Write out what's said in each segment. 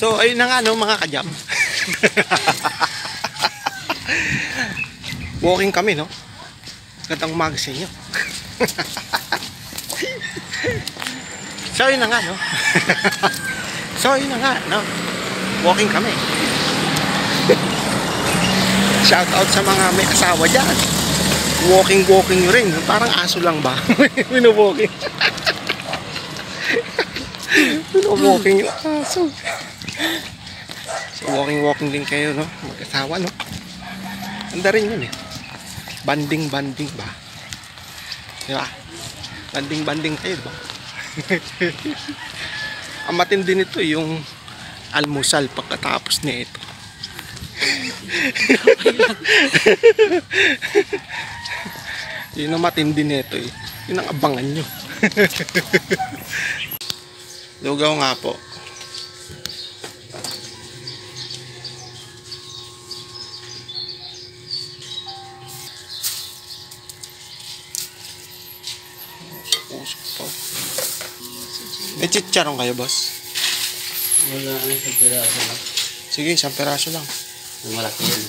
So, ayun na nga, no, mga kajam. Walking kami, no? Gandang umaga sa inyo. So, ayun na nga, no? So, ayun na nga, no? Walking kami. Shout out sa mga may asawa dyan. Walking rin. Parang aso lang ba? Walking. Walking yung aso. So, walking din kayo, no? Mag-asawa, no? Ganda rin yun, eh. Banding ba? Diba? Banding kayo, diba? Ang matindi nito yung almusal pagkatapos nito. Yun ang matindi nito, eh. Yun ang abangan nyo. Lugaw nga po. Usok po. May chicharon kayo, boss? Wala, isang piraso lang. Sige, isang peraso lang. Ang malaki yun.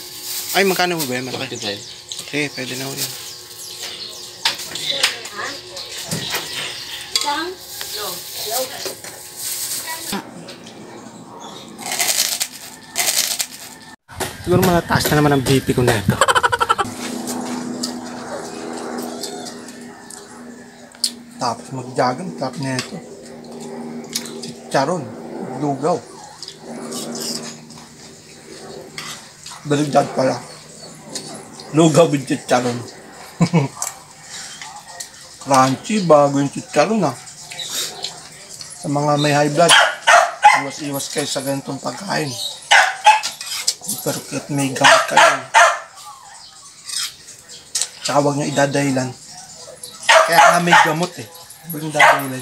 Ay, magkano mo ba yan? Malaki. 45. Okay, pwede na ho yan. Siguro malataas na naman ang BP ko na ito. Tapos mag-jogging, tapos na ito. Chicharon, lugaw. Baligtad pala. Lugaw with chicharon. Crunchy, bago yung chicharon, ah. Sa mga may high blood, iwas kayo sa ganitong pagkain. Pero kahit may gamot kayo, tsaka huwag nyo idadahilan. Kaya nga may gamot, eh. Huwag nyo idadahilan.